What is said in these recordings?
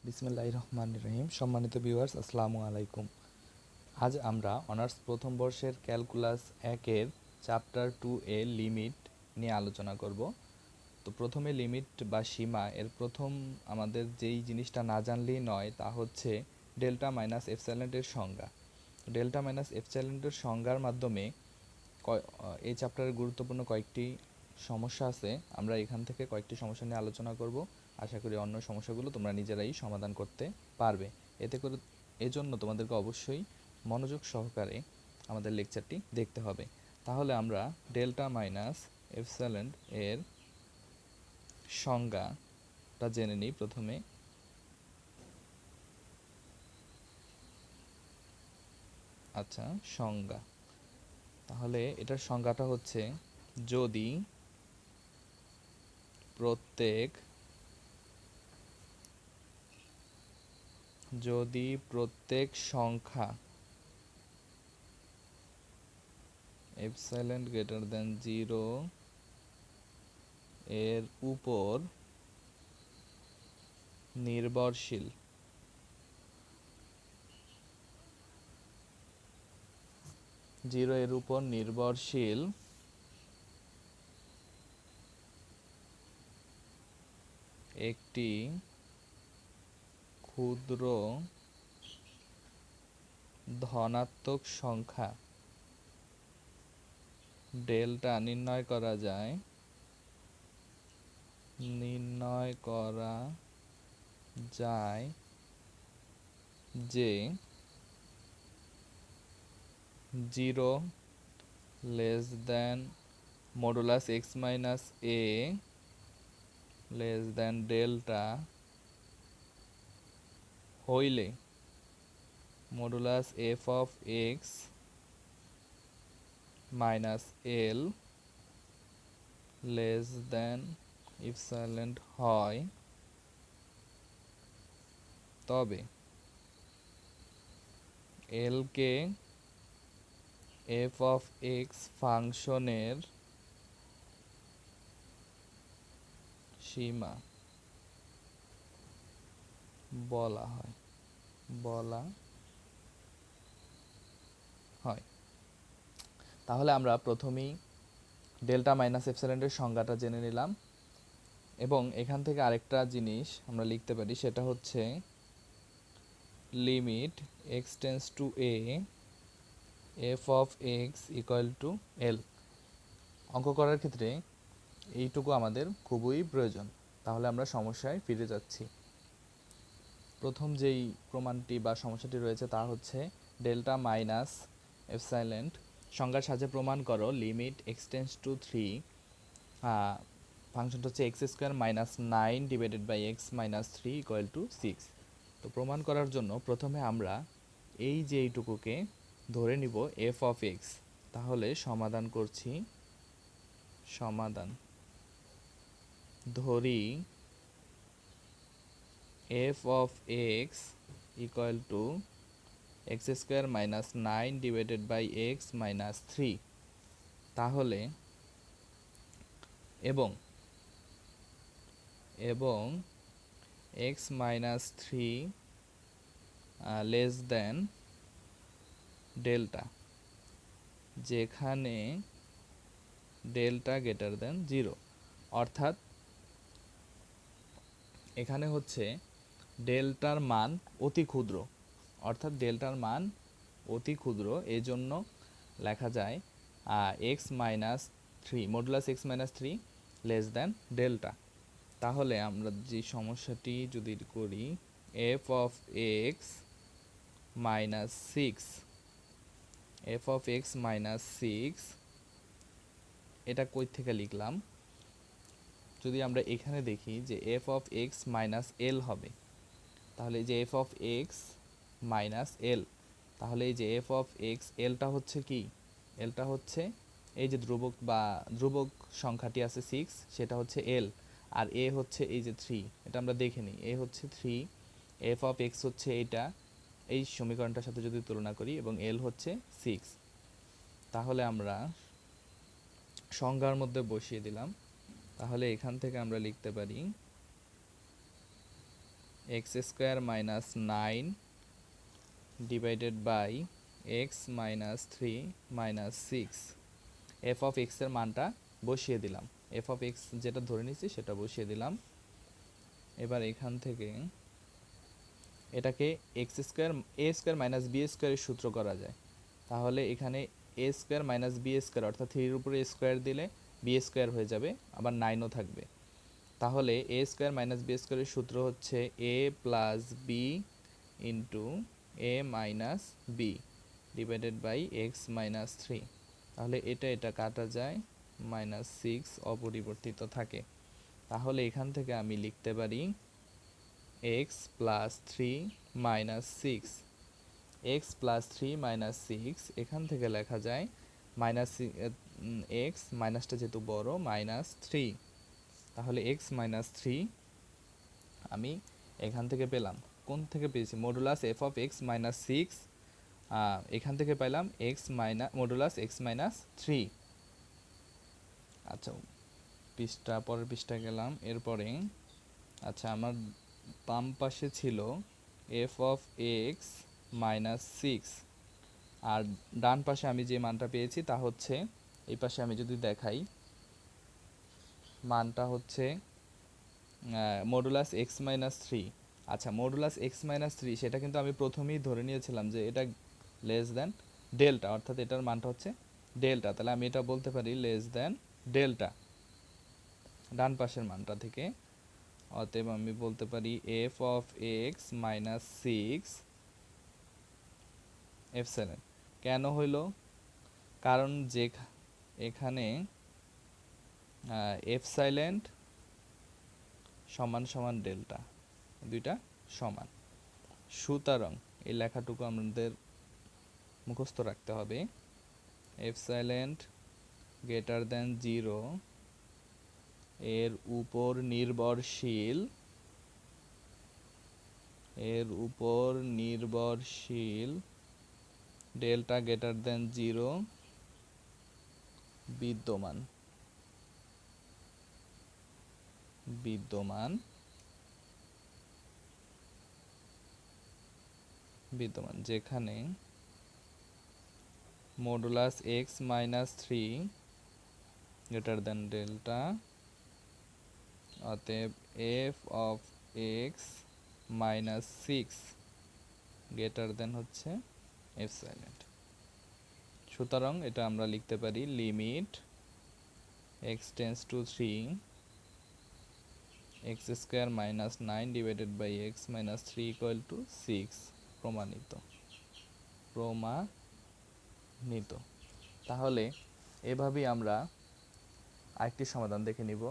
বিসমিল্লাহির রহমানির রহিম। সম্মানিত ভিউয়ার্স, আসসালামু আলাইকুম। আজ আমরা অনার্স প্রথম বর্ষের ক্যালকুলাস 1-এর চ্যাপ্টার 2 এ লিমিট নিয়ে আলোচনা করব। তো প্রথমে লিমিট বা সীমা এর প্রথম আমাদের যেই জিনিসটা না জানলেই নয় তা হচ্ছে ডেল্টা মাইনাস এপসাইলনের সংজ্ঞা। ডেল্টা মাইনাস এপসাইলনের সংজ্ঞার মাধ্যমে এই চ্যাপ্টারের গুরুত্বপূর্ণ কয়েকটি সমস্যা আছে। আমরা এখান থেকে কয়েকটি সমস্যা নিয়ে আলোচনা করব। আশা করি অন্য সমস্যাগুলো তোমরা নিজেরাই সমাধান করতে পারবে। এতে করে এজন্য তোমাদেরকে অবশ্যই মনোযোগ সহকারে আমাদের লেকচারটি দেখতে হবে। তাহলে আমরা ডেল্টা মাইনাস এপসাইলন এর সংজ্ঞাটা জেনে নিই প্রথমে। আচ্ছা, সংজ্ঞা। তাহলে এটার সংজ্ঞাটা হচ্ছে যদি প্রত্যেক সংখ্যা এপসাইলন গ্রেটার দেন 0 এর উপর নির্ভরশীল একটি ক্ষুদ্র ধনাত্মক সংখ্যা ডেল্টা নির্ণয় করা যায় যে 0 less than modulus x minus a less than delta হইলে modulus f of x minus l less than epsilon হয়, তবে l কে f অফ x ফাংশনের সীমা বলা হয়। তাহলে আমরা প্রথমেই ডেল্টা মাইনাস এপসাইলনের সংজ্ঞাটা জেনে নিলাম, এবং এখান থেকে আরেকটা জিনিস আমরা লিখতে পারি, সেটা হচ্ছে limit x tends two a f of x equal to l। অঙ্ক করার ক্ষেত্রে এইটুকু আমাদের খুবই প্রয়োজন। তাহলে আমরা সমস্যায় ফিরে যাচ্ছি। প্রথম যেই প্রমাণটি বা সমস্যাটি রয়েছে তা হচ্ছে ডেল্টা মাইনাস এপসাইলন সংজ্ঞার সাহায্যে প্রমাণ করো লিমিট এক্স টেন্স টু 3, ফাংশনটা হচ্ছে x square minus 9 divided by x minus 3 equal to 6। তো প্রমাণ করার জন্য প্রথমে আমরা এই যে এইটুকুকে ধরে নিব এফ অফ এক্স। তাহলে সমাধান করছি। ধরি f of x equal to x square minus 9 divided by x minus 3। তাহলে এবং x minus 3 less than delta, যেখানে ডেল্টা গ্রেটার দেন 0। অর্থাৎ এখানে হচ্ছে ডেল্টার মান অতি ক্ষুদ্র, এই জন্য লেখা যায় x minus 3 modulus x minus 3 less than delta. তাহলে আমরা যে সমস্যাটি যদি করি, এফ অফ এক্স মাইনাস 6 এটা কই থেকে লিখলাম, যদি আমরা এখানে দেখি যে F of X minus L হবে, তাহলে এই যে F of X minus L, তাহলে এই যে এফ অফ এক্স এলটা হচ্ছে কি, এলটা হচ্ছে এই যে ধ্রুবক সংখ্যাটি আছে 6, সেটা হচ্ছে এল, আর এ হচ্ছে এই যে 3, এটা আমরা দেখে নিই। এ হচ্ছে 3, এফ অফ এক্স হচ্ছে এইটা, এই সমীকরণটার সাথে যদি তুলনা করি, এবং এল হচ্ছে 6। তাহলে আমরা সংজ্ঞার মধ্যে বসিয়ে দিলাম। তাহলে এখান থেকে আমরা লিখতে পারি x square minus 9 divided by x minus 3 minus 6। F of এক্সের মানটা বসিয়ে দিলাম, এফ অফ এক্স যেটা ধরে নিচ্ছি সেটা বসিয়ে দিলাম। এবার এখান থেকে এটাকে এক্স স্কোয়ার এ স্কোয়ার মাইনাস বি স্কোয়ারের সূত্র করা যায়। তাহলে এখানে এ স্কোয়ার মাইনাস বি স্কোয়ার অর্থাৎ 3-এর উপরে স্কোয়ার দিলে বি স্কোয়ার হয়ে যাবে, আবার 9ও থাকবে। তাহলে এ স্কোয়ার মাইনাস বি স্কোয়ারের সূত্র হচ্ছে A plus B into A minus B divided by x minus 3। তাহলে এটা কাটা যায়, -6 অপরিবর্তিত থাকে। তাহলে এখান থেকে আমি লিখতে পারি x plus 3 minus 6। X plus 3 minus 6 এখান থেকে লেখা যায় মাইনাস এক্স, মাইনাসটা যেহেতু বড়, -3। তাহলে এক্স মাইনাস 3 আমি এখান থেকে পেলাম। কোন থেকে পেয়েছি? Modulus F of X minus 6, এখান থেকে পেলাম x minus modulus x minus 3। আচ্ছা, পরের পৃষ্ঠা গেলাম। এরপরে আচ্ছা, আমার বাম পাশে ছিল এফ অফ এক্স মাইনাস 6, আর ডান পাশে আমি যে মানটা পেয়েছি তা হচ্ছে, এই পাশে আমি যদি দেখাই, মানটা হচ্ছে মডুলাস এক্স মাইনাস 3। আচ্ছা, মডুলাস এক্স মাইনাস 3 সেটা কিন্তু আমি প্রথমেই ধরে নিয়েছিলাম যে এটা লেস দ্যান ডেল্টা, অর্থাৎ এটার মানটা হচ্ছে ডেল্টা। তাহলে আমি এটা বলতে পারি লেস দ্যান ডেল্টা ডান পাশের মানটা থেকে। অতএব আমি বলতে পারি F of X minus 6 epsilon. কেন হইল? কারণ যে এখানে এপসাইলেন্ট সমান সমান ডেল্টা, দুইটা সমান। সুতরাং এই লেখাটুকু আমাদের মুখস্থ রাখতে হবে। এপসাইলেন্ট গ্রেটার দ্যান 0 এর উপর নির্ভরশীল ডেল্টা গ্রেটার দ্যান 0 বিদ্যমান যেখানে modulus x minus 3 greater than delta. অতএব F of X minus 6 greater than হচ্ছে এপসাইলেন্ট। সুতরাং এটা আমরা লিখতে পারি limit X tends to 3 X square minus 9 divided by x minus 3 equal to 6। প্রমাণিত। তাহলে এভাবেই আমরা আরেকটি সমাধান দেখে নিব।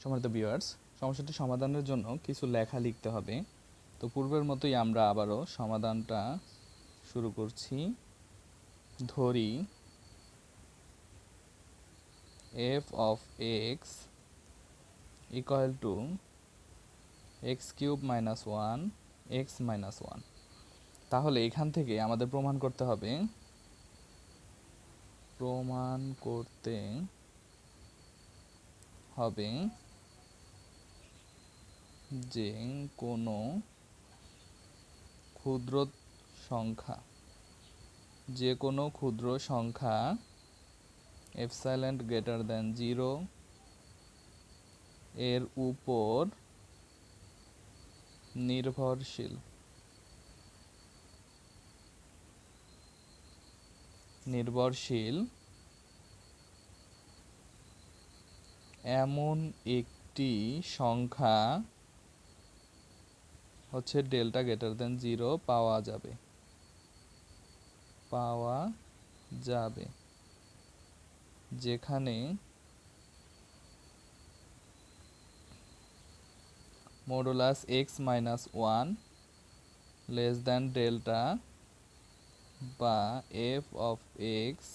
সম্মানিত ভিউয়ার্স, সমস্যাটি সমাধানের জন্য কিছু লেখা লিখতে হবে। তো পূর্বের মতোই আমরা আবারও সমাধানটা শুরু করছি। ধরি f of x equal to x cube minus 1 x minus 1। তাহলে এখান থেকে আমাদের প্রমাণ করতে হবে যে কোনো ক্ষুদ্র সংখ্যা এপসাইলেন্ট গ্রেটার দ্যান 0 এর উপর নির্ভরশীল এমন একটি সংখ্যা হচ্ছে ডেল্টা গ্রেটার দেন 0 পাওয়া যাবে যেখানে modulus x minus 1 less than delta বা F of X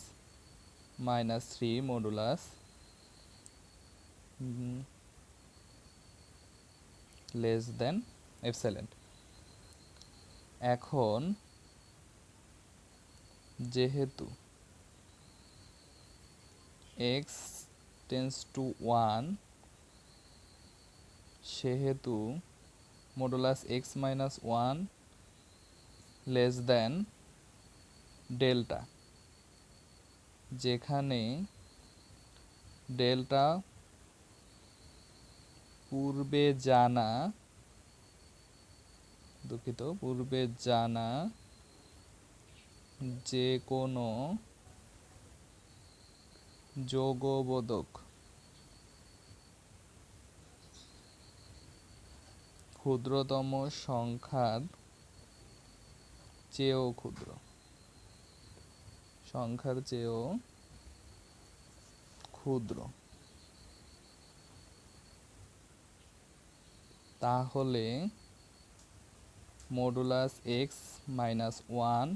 minus 3 modulus less than epsilon. এখন যেহেতু x টেন্স টু 1, সেহেতু modulus x minus one less than delta, যেখানে ডেল্টা পূর্বে জানা যে কোনো যোগবোধক ক্ষুদ্রতম সংখ্যার চেয়েও ক্ষুদ্র, তাহলে modulus x minus one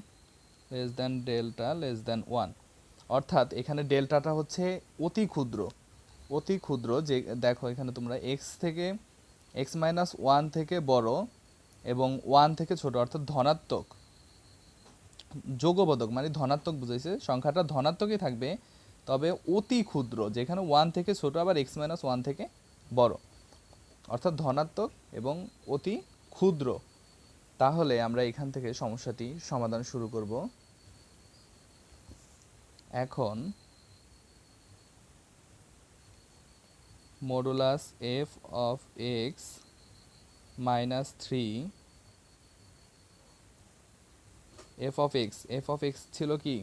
less than delta less than one. অর্থাৎ এখানে ডেল্টাটা হচ্ছে অতি ক্ষুদ্র, যে দেখো এখানে তোমরা এক্স মাইনাস ওয়ান থেকে বড় এবং ওয়ান থেকে ছোট, অর্থাৎ ধনাত্মক যোগবোধক মানে ধনাত্মক বুঝাইছে, সংখ্যাটা ধনাত্মকই থাকবে, তবে অতি ক্ষুদ্র, যেখানে ওয়ান থেকে ছোট আবার এক্স মাইনাস ওয়ান থেকে বড়, অর্থাৎ ধনাত্মক এবং অতি ক্ষুদ্র। তাহলে আমরা এখান থেকে সমস্যাটি সমাধান শুরু করব। এখন modulus F of X minus three, F of X ছিল কি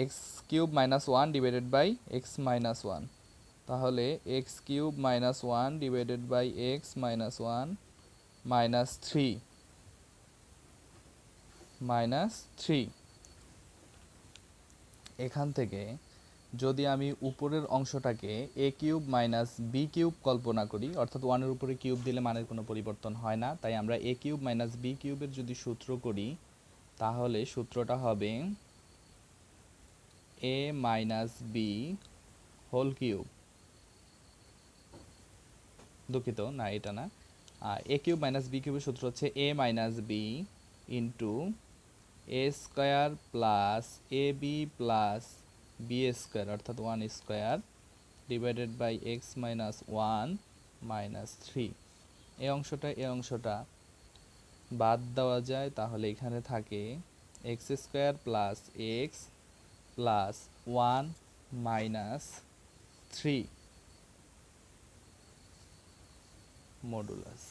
X cube minus one divided by x minus one, তাহলে X cube minus one divided by x minus one minus three. এখান থেকে যদি আমি উপরের অংশটাকে A cube minus B cube কল্পনা করি, অর্থাৎ ওয়ানের উপরে কিউব দিলে মানের কোনো পরিবর্তন হয় না, তাই আমরা এ কিউব মাইনাস বি কিউবের যদি সূত্র করি, তাহলে সূত্রটা হবে এ মাইনাস বি হোল কিউব, দুঃখিত না এটা না, এ কিউব মাইনাস বি কিউবের সূত্র হচ্ছে a minus b into a square plus a B plus B square, অর্থাৎ one square divided by x minus one minus three. এই অংশটা বাদ দেওয়া যায়, তাহলে এখানে থাকে x square plus x plus one minus three modulus.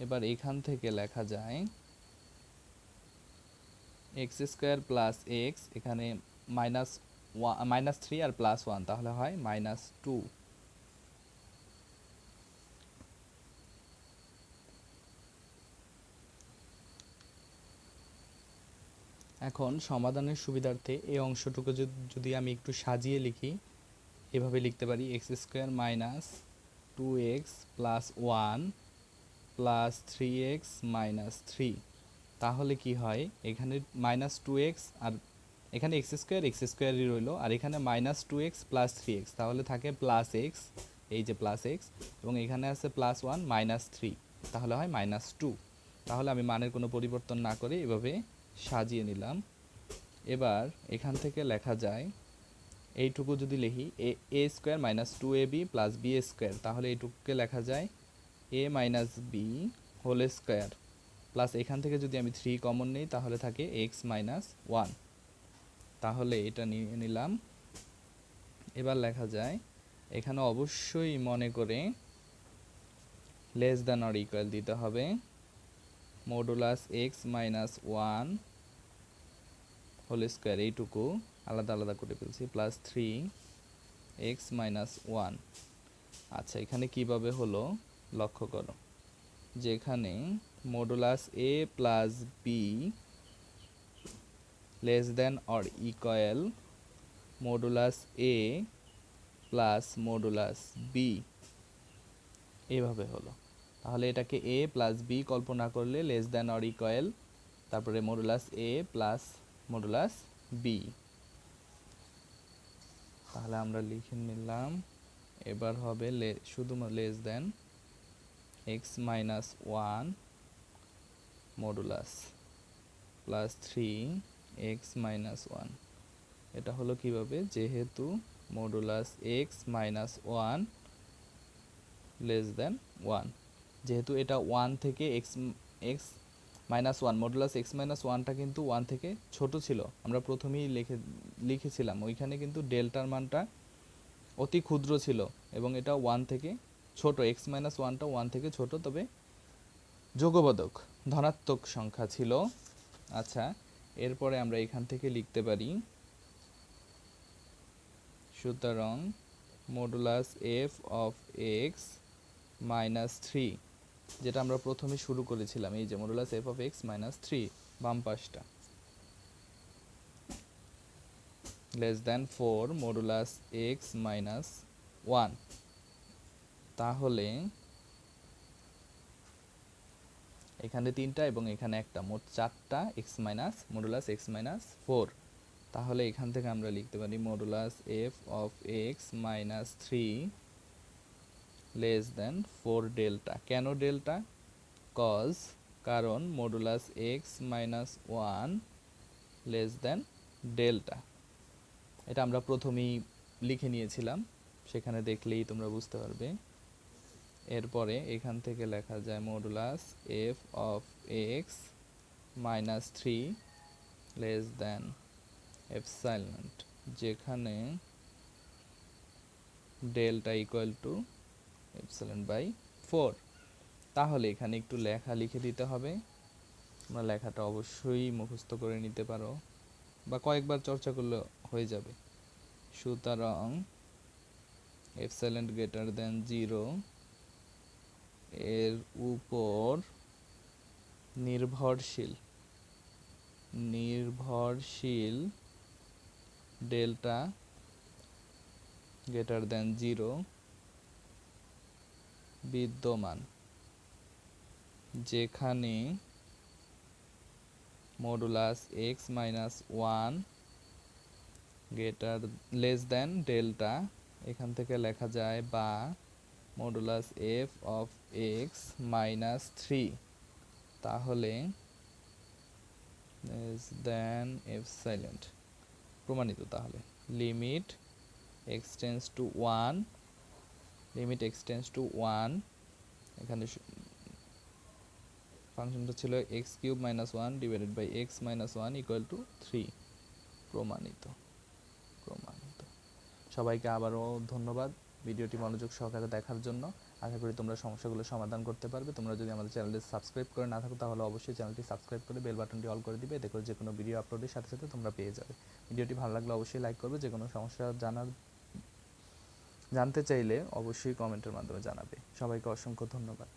এবার এখান থেকে লেখা যায় এক্স স্কোয়ার প্লাস এক্স, এখানে মাইনাস থ্রি আর প্লাস ওয়ান, তাহলে হয় মাইনাস টু। এখন সমাধানের সুবিধার্থে এই অংশটুকু যদি আমি একটু সাজিয়ে লিখি, এভাবে লিখতে পারি x square minus two x plus one plus three x minus three. তাহলে কি হয়, এখানে মাইনাস টু এক্স আর এখানে এক্স স্কোয়ারই রইল, আর এখানে minus two x plus three x, তাহলে থাকে প্লাস এক্স, এই যে প্লাস এক্স, এবং এখানে আছে প্লাস ওয়ান মাইনাস থ্রি, তাহলে হয় মাইনাস টু। তাহলে আমি মানের কোনো পরিবর্তন না করে এভাবে সাজিয়ে নিলাম। এবার এখান থেকে লেখা যায় এইটুকু যদি লিখি A square minus two A B plus B square, তাহলে এইটুকুকে লেখা যায় A minus B whole square plus এখান থেকে যদি আমি থ্রি কমন নিই, তাহলে থাকে এক্স মাইনাস ওয়ান। তাহলে এটা নিয়ে নিলাম। এবার লেখা যায় এখানে অবশ্যই মনে করে লেস দ্যান অর ইকুয়াল দিতে হবে, modulus x minus one whole square, এইটুকু আলাদা আলাদা করে ফেলছি, plus three x minus one. আচ্ছা, এখানে কিভাবে হলো লক্ষ্য করো, যেখানে modulus a plus b less than or equal modulus a plus modulus b, এইভাবে হলো। তাহলে এটাকে এ প্লাস বি কল্পনা করলে লেস দেন অর ইকুয়াল, তারপরে modulus a plus modulus b, তাহলে আমরা লিখে নিলাম। এবার হবে শুধু less than x minus one modulus plus three x minus one. এটা হলো কিভাবে, যেহেতু modulus x minus one less than 1। যেহেতু এটা 1 থেকে X minus 1, modulus x minus 1টা কিন্তু 1 থেকে ছোট ছিল, আমরা প্রথমেই লিখেছিলাম। ওইখানে কিন্তু ডেল্টার মানটা অতি ক্ষুদ্র ছিল এবং এটা 1 থেকে ছোট, এক্স মাইনাস 1টা 1 থেকে ছোট, তবে যোগবোধক ধনাত্মক সংখ্যা ছিল। আচ্ছা, এরপরে আমরা এখান থেকে লিখতে পারি, সুতরাং modulus F of X minus 3, যেটা আমরা প্রথমে শুরু করেছিলাম, এই যে modulus F of X minus 3 বাম পাশটা, less than 4 modulus x minus 1। তাহলে এখানে 3টা এবং এখানে একটা, মোট 4টা x minus modulus x minus 4। তাহলে এখান থেকে আমরা লিখতে পারি modulus F of X minus 3 less then 4 delta. কেন ডেল্টা? কারণ modulus x minus 1 less than delta, এটা আমরা প্রথমেই লিখে নিয়েছিলাম, সেখানে দেখলেই তোমরা বুঝতে পারবে। এরপরে এখান থেকে লেখা যায় modulus F of X minus 3 less than epsilon, যেখানে delta equal to epsilon by 4। তাহলে এখানে একটু লেখা লিখে দিতে হবে, তোমরা লেখাটা অবশ্যই মুখস্থ করে নিতে পারো বা কয়েকবার চর্চা করলে হয়ে যাবে। সুতরাং এপসাইলন গ্রেটার দেন 0 এর উপর নির্ভরশীল ডেল্টা গ্রেটার দেন 0 বিদ্যমান, যেখানে modulus x minus 1 greater less than delta, এখান থেকে লেখা যায় বা modulus F of X minus 3, তাহলে লেস দেন এপসাইলন প্রমাণিত। তাহলে লিমিট এক্সটেন্স টু 1, এখানে ফাংশনটা ছিল x cube minus 1 divided by x minus 1 equal to 3। প্রমাণিত। সবাইকে আবারও ধন্যবাদ ভিডিওটি মনোযোগ সহকারে দেখার জন্য। আশা করি তোমরা সমস্যাগুলো সমাধান করতে পারবে। তোমরা যদি আমাদের চ্যানেলটি সাবস্ক্রাইব করে না থাকো তাহলে অবশ্যই চ্যানেলটি সাবস্ক্রাইব করে বেল বাটনটি অল করে দিবে, এতে করে যে কোনো ভিডিও আপলোডের সাথে সাথে তোমরা পেয়ে যাবে। ভিডিওটি ভালো লাগলে অবশ্যই লাইক করবে, যে কোনো সমস্যা জানতে চাইলে অবশ্যই কমেন্টের মাধ্যমে জানাবে। সবাইকে অসংখ্য ধন্যবাদ।